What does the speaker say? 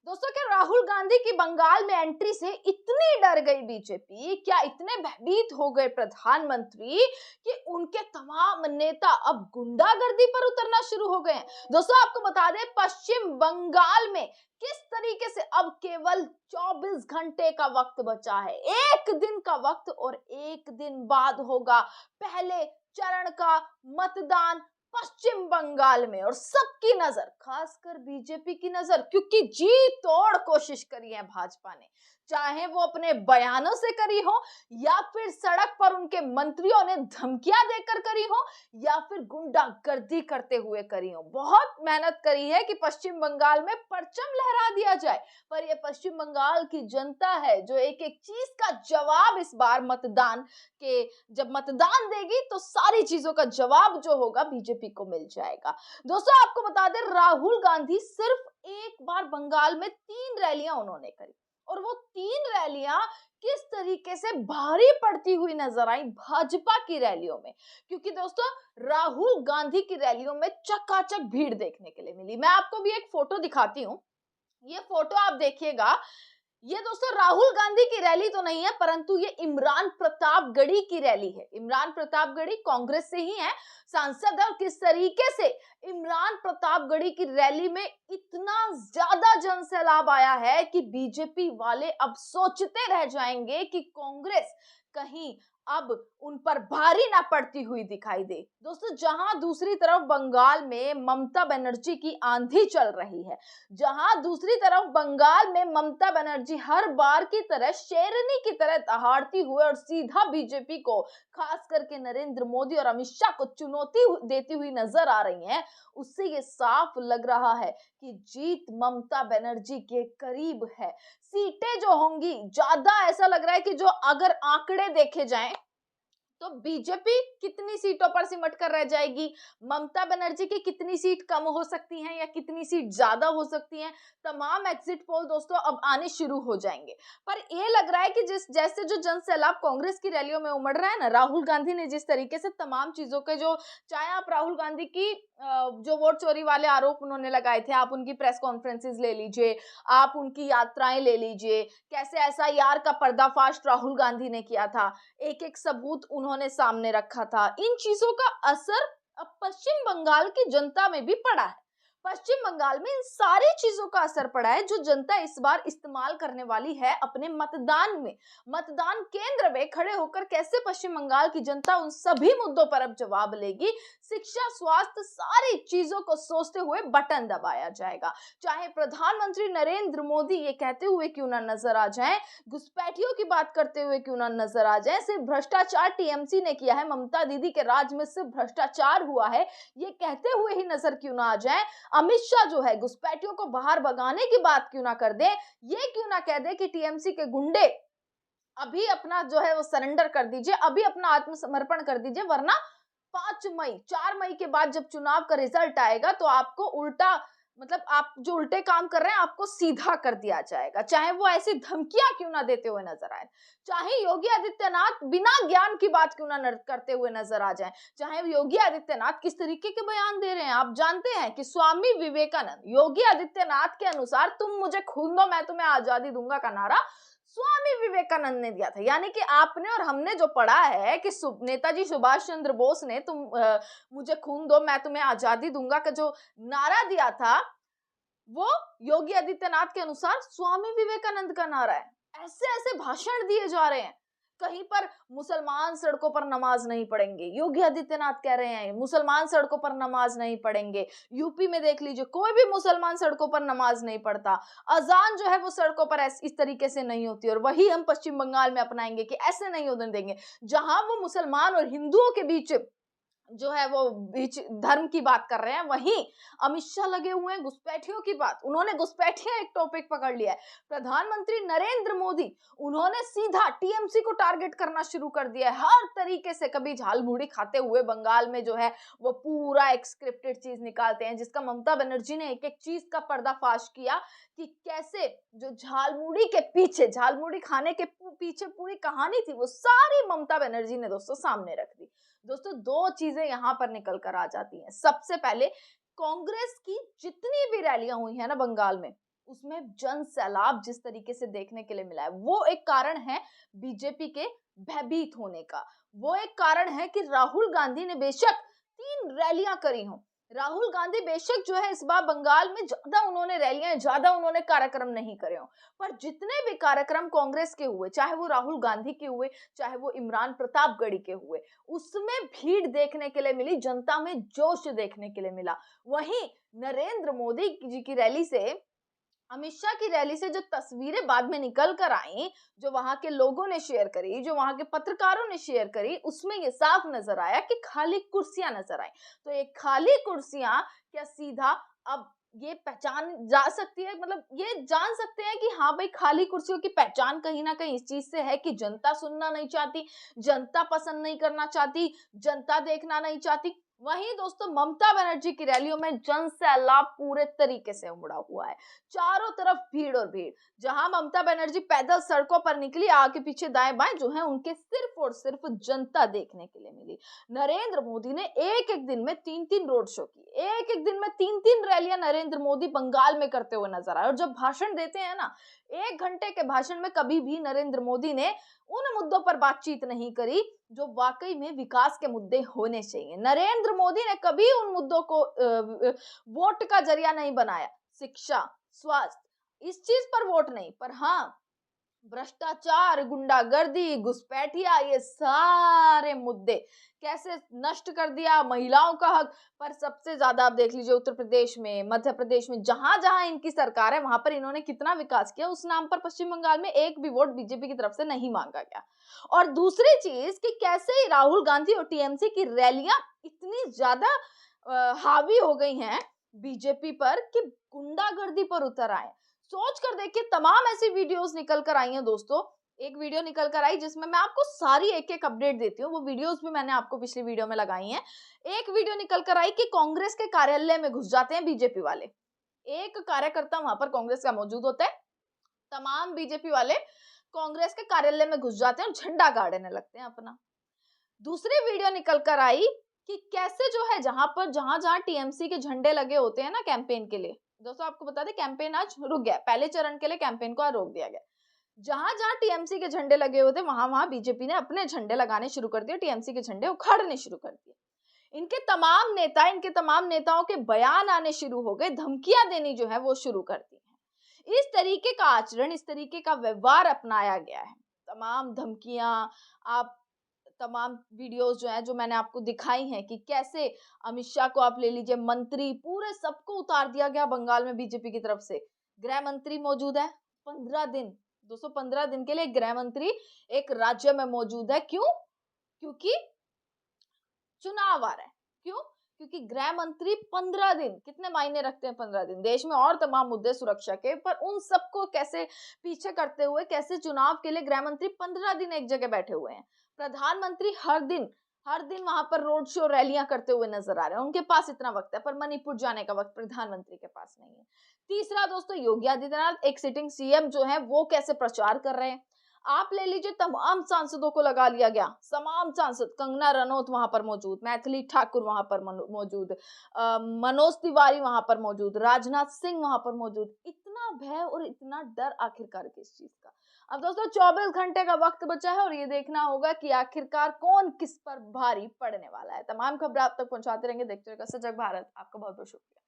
दोस्तों, क्या राहुल गांधी की बंगाल में एंट्री से इतनी डर गई बीजेपी, क्या इतने भयभीत हो गए प्रधानमंत्री कि उनके तमाम नेता अब गुंडागर्दी पर उतरना शुरू हो गए हैं। दोस्तों, आपको बता दें, पश्चिम बंगाल में किस तरीके से अब केवल 24 घंटे का वक्त बचा है। एक दिन का वक्त और एक दिन बाद होगा पहले चरण का मतदान पश्चिम बंगाल में। और सबकी नजर, खासकर बीजेपी की नजर, क्योंकि जी तोड़ कोशिश करी है भाजपा ने, चाहे वो अपने बयानों से करी हो या फिर सड़क पर उनके मंत्रियों ने धमकियां देकर करी हो या फिर गुंडागर्दी करते हुए करी हो। बहुत मेहनत करी है कि पश्चिम बंगाल में परचम लहरा दिया जाए, पर ये पश्चिम बंगाल की जनता है जो एक एक चीज का जवाब इस बार मतदान के, जब मतदान देगी तो सारी चीजों का जवाब जो होगा बीजेपी को मिल जाएगा। दोस्तों, आपको बता दें, राहुल गांधी सिर्फ एक बार बंगाल में 3 रैलियां उन्होंने करी और वो 3 रैलियां किस तरीके से भारी पड़ती हुई नजर आई भाजपा की रैलियों में, क्योंकि दोस्तों राहुल गांधी की रैलियों में चकाचक भीड़ देखने के लिए मिली। मैं आपको भी एक फोटो दिखाती हूँ, ये फोटो आप देखिएगा। ये दोस्तों राहुल गांधी की रैली तो नहीं है, परंतु ये इमरान प्रतापगढ़ी की रैली है। इमरान प्रतापगढ़ी कांग्रेस से ही है, सांसद है, और किस तरीके से इमरान प्रतापगढ़ी की रैली में इतना ज्यादा जनसैलाब आया है कि बीजेपी वाले अब सोचते रह जाएंगे कि कांग्रेस कहीं अब उन पर भारी ना पड़ती हुई दिखाई दे। दोस्तों, जहां दूसरी तरफ बंगाल में ममता बनर्जी की आंधी चल रही है, जहां दूसरी तरफ बंगाल में ममता बनर्जी हर बार की तरह शेरनी की तरह दहाड़ती हुए और सीधा बीजेपी को, खास करके नरेंद्र मोदी और अमित शाह को चुनौती देती हुई नजर आ रही हैं, उससे ये साफ लग रहा है कि जीत ममता बनर्जी के करीब है। सीटें जो होंगी ज्यादा, ऐसा लग रहा है कि जो अगर आंकड़े देखे जाएं तो बीजेपी कितनी सीटों पर सिमट कर रह जाएगी, ममता बनर्जी की कितनी सीट कम हो सकती हैं या कितनी सीट ज्यादा हो सकती हैं, तमाम एग्जिट पोल दोस्तों अब आने शुरू हो जाएंगे। पर ये लग रहा है कि जिस जैसे जो जनसैलाब कांग्रेस की रैलियों में उमड़ रहा है ना, राहुल गांधी ने जिस तरीके से तमाम चीजों के जो, चाहे आप राहुल गांधी की जो वोट चोरी वाले आरोप उन्होंने लगाए थे, आप उनकी प्रेस कॉन्फ्रेंसेस ले लीजिए, आप उनकी यात्राएं ले लीजिए, कैसे एसआईआर का पर्दाफाश राहुल गांधी ने किया था, एक एक सबूत उन्होंने सामने रखा था, इन चीजों का असर अब पश्चिम बंगाल की जनता में भी पड़ा है। पश्चिम बंगाल में इन सारी चीजों का असर पड़ा है जो जनता इस बार इस्तेमाल करने वाली है अपने मतदान में। मतदान केंद्र में खड़े होकर कैसे पश्चिम बंगाल की जनता उन सभी मुद्दों पर अब जवाब लेगी, शिक्षा, स्वास्थ्य, सारी चीजों को सोचते हुए बटन दबाया जाएगा। चाहे प्रधानमंत्री नरेंद्र मोदी ये कहते हुए क्यों ना नजर आ जाएं, घुसपैठियों की बात करते हुए क्यों ना नजर आ जाए, सिर्फ भ्रष्टाचार टीएमसी ने किया है, ममता दीदी के राज में सिर्फ भ्रष्टाचार हुआ है, ये कहते हुए ही नजर क्यों ना आ जाए, अमित शाह जो है घुसपैठियों को बाहर भगाने की बात क्यों ना कर दे, ये क्यों ना कह दे कि टीएमसी के गुंडे अभी अपना जो है वो सरेंडर कर दीजिए, अभी अपना आत्मसमर्पण कर दीजिए, वरना 4 मई के बाद जब चुनाव का रिजल्ट आएगा तो आपको उल्टा, मतलब आप जो उल्टे काम कर रहे हैं आपको सीधा कर दिया जाएगा। चाहे वो ऐसी धमकियां क्यों ना देते हुए नजर आए, चाहे योगी आदित्यनाथ बिना ज्ञान की बात क्यों ना करते हुए नजर आ जाए, चाहे योगी आदित्यनाथ किस तरीके के बयान दे रहे हैं। आप जानते हैं कि स्वामी विवेकानंद योगी आदित्यनाथ के अनुसार तुम मुझे खून दो मैं तुम्हें आजादी दूंगा का नारा स्वामी विवेकानंद ने दिया था। यानी कि आपने और हमने जो पढ़ा है कि नेताजी सुभाष चंद्र बोस ने मुझे खून दो मैं तुम्हें आजादी दूंगा का जो नारा दिया था, वो योगी आदित्यनाथ के अनुसार स्वामी विवेकानंद का नारा है। ऐसे ऐसे भाषण दिए जा रहे हैं, कहीं पर मुसलमान सड़कों पर नमाज नहीं पढ़ेंगे, योगी आदित्यनाथ कह रहे हैं मुसलमान सड़कों पर नमाज नहीं पढ़ेंगे। यूपी में देख लीजिए, कोई भी मुसलमान सड़कों पर नमाज नहीं पढ़ता, अजान जो है वो सड़कों पर इस तरीके से नहीं होती, और वही हम पश्चिम बंगाल में अपनाएंगे कि ऐसे नहीं होने देंगे। जहां वो मुसलमान और हिंदुओं के बीच जो है वो बीच धर्म की बात कर रहे हैं, वहीं अमित शाह लगे हुए हैं घुसपैठियों की बात। उन्होंने घुसपैठियां एक टॉपिक पकड़ लिया है। प्रधानमंत्री नरेंद्र मोदी, उन्होंने सीधा टीएमसी को टारगेट करना शुरू कर दिया है हर तरीके से। कभी झालमुड़ी खाते हुए बंगाल में जो है वो पूरा एक स्क्रिप्टेड चीज निकालते हैं, जिसका ममता बनर्जी ने एक एक चीज का पर्दाफाश किया कि कैसे जो झालमुड़ी के पीछे, झालमुड़ी खाने के पीछे पूरी कहानी थी, वो सारी ममता बनर्जी ने दोस्तों सामने रख दी। दोस्तों, 2 चीजें यहां पर निकल कर आ जाती हैं। सबसे पहले, कांग्रेस की जितनी भी रैलियां हुई है ना बंगाल में, उसमें जन सैलाब जिस तरीके से देखने के लिए मिला है, वो एक कारण है बीजेपी के भयभीत होने का। वो एक कारण है कि राहुल गांधी ने बेशक 3 रैलियां करी हों, राहुल गांधी बेशक जो है इस बार बंगाल में ज्यादा उन्होंने रैलियां, ज्यादा उन्होंने कार्यक्रम नहीं करे हों, पर जितने भी कार्यक्रम कांग्रेस के हुए, चाहे वो राहुल गांधी के हुए, चाहे वो इमरान प्रतापगढ़ी के हुए, उसमें भीड़ देखने के लिए मिली, जनता में जोश देखने के लिए मिला। वहीं नरेंद्र मोदी जी की रैली से, अमित शाह की रैली से जो तस्वीरें बाद में निकल कर आई, जो वहां के लोगों ने शेयर करी, जो वहां के पत्रकारों ने शेयर करी, उसमें ये साफ नजर आया कि खाली कुर्सियां नजर आई। तो ये खाली कुर्सियां क्या सीधा अब ये पहचान जा सकती है, मतलब ये जान सकते हैं कि हाँ भाई खाली कुर्सियों की पहचान कहीं ना कहीं इस चीज से है कि जनता सुनना नहीं चाहती, जनता पसंद नहीं करना चाहती, जनता देखना नहीं चाहती। वहीं दोस्तों ममता बनर्जी की रैलियों में जन सैलाब पूरे तरीके से उमड़ा हुआ है, चारों तरफ भीड़ और भीड़। जहां ममता बनर्जी पैदल सड़कों पर निकली, आगे पीछे दाएं बाएं जो है उनके सिर्फ और सिर्फ जनता देखने के लिए मिली। नरेंद्र मोदी ने एक एक दिन में 3-3 रोड शो की, एक एक दिन में 3-3 रैलियां नरेंद्र मोदी बंगाल में करते हुए नजर आए। और जब भाषण देते हैं ना, 1 घंटे के भाषण में कभी भी नरेंद्र मोदी ने उन मुद्दों पर बातचीत नहीं करी जो वाकई में विकास के मुद्दे होने चाहिए। नरेंद्र मोदी ने कभी उन मुद्दों को वोट का जरिया नहीं बनाया। शिक्षा, स्वास्थ्य, इस चीज पर वोट नहीं, पर हाँ भ्रष्टाचार, गुंडागर्दी, घुसपैठिया, ये सारे मुद्दे कैसे नष्ट कर दिया, महिलाओं का हक। पर सबसे ज्यादा आप देख लीजिए उत्तर प्रदेश में, मध्य प्रदेश में, जहां जहां इनकी सरकार है वहां पर इन्होंने कितना विकास किया, उस नाम पर पश्चिम बंगाल में एक भी वोट बीजेपी की तरफ से नहीं मांगा गया। और दूसरी चीज कि कैसे राहुल गांधी और टीएमसी की रैलियां इतनी ज्यादा हावी हो गई हैं बीजेपी पर कि गुंडागर्दी पर उतर आए। सोच कर देखिए, तमाम ऐसी वीडियोस निकल कर आई हैं दोस्तों। एक वीडियो निकल कर आई जिसमें मैं आपको सारी एक एक अपडेट देती हूँ, वो वीडियोस भी मैंने आपको पिछली वीडियो में लगाई हैं। एक वीडियो निकल कर आई कि कांग्रेस के कार्यालय में घुस जाते हैं बीजेपी वाले, एक कार्यकर्ता वहां पर कांग्रेस का मौजूद होता है, तमाम बीजेपी वाले कांग्रेस के कार्यालय में घुस जाते हैं और झंडा गाड़ने लगते हैं अपना। दूसरी वीडियो निकल कर आई कि कैसे जो है जहां जहां टीएमसी के झंडे लगे होते हैं ना कैंपेन के लिए, दोस्तों आपको बता दें कैंपेन आज रुक गया, पहले चरण के लिए कैंपेन को आज रोक दिया गया। जहां जहां टीएमसी के झंडे लगे हुए थे वहां वहां बीजेपी ने अपने झंडे लगाने शुरू कर दिए, टीएमसी के झंडे उखाड़ने शुरू कर दिए। इनके तमाम नेताओं के बयान आने शुरू हो गए, धमकियां देनी जो है वो शुरू कर दी है। इस तरीके का आचरण, इस तरीके का व्यवहार अपनाया गया है। तमाम धमकियां, आप तमाम वीडियोस जो है जो मैंने आपको दिखाई हैं कि कैसे अमित शाह को आप ले लीजिए, मंत्री पूरे सबको उतार दिया गया बंगाल में बीजेपी की तरफ से। गृह मंत्री मौजूद है 15 दिन, दोस्तों 15 दिन के लिए गृह मंत्री एक राज्य में मौजूद है। क्यों? क्योंकि चुनाव आ रहा है। क्यों? क्योंकि गृह मंत्री 15 दिन कितने मायने रखते हैं, 15 दिन देश में और तमाम मुद्दे सुरक्षा के, पर उन सबको कैसे पीछे करते हुए कैसे चुनाव के लिए गृह मंत्री 15 दिन एक जगह बैठे हुए हैं। प्रधानमंत्री हर दिन वहां पर रोड शो रैलियां करते हुए नजर आ रहे हैं, उनके पास इतना वक्त है, पर मणिपुर जाने का वक्त प्रधानमंत्री के पास नहीं है। तीसरा दोस्तों योगी आदित्यनाथ एक सिटिंग सीएम जो है वो कैसे प्रचार कर रहे हैं। आप ले लीजिए तमाम सांसदों को लगा लिया गया, तमाम सांसद, कंगना रनौत वहां पर मौजूद, मैथिली ठाकुर वहां पर मौजूद, मनोज तिवारी वहां पर मौजूद, राजनाथ सिंह वहां पर मौजूद। इतना भय और इतना डर आखिरकार किस चीज का। अब दोस्तों 24 घंटे का वक्त बचा है और ये देखना होगा कि आखिरकार कौन किस पर भारी पड़ने वाला है। तमाम खबरें आप तक पहुंचाते रहेंगे, देखते रहिएगा सजग भारत। आपका बहुत बहुत शुक्रिया।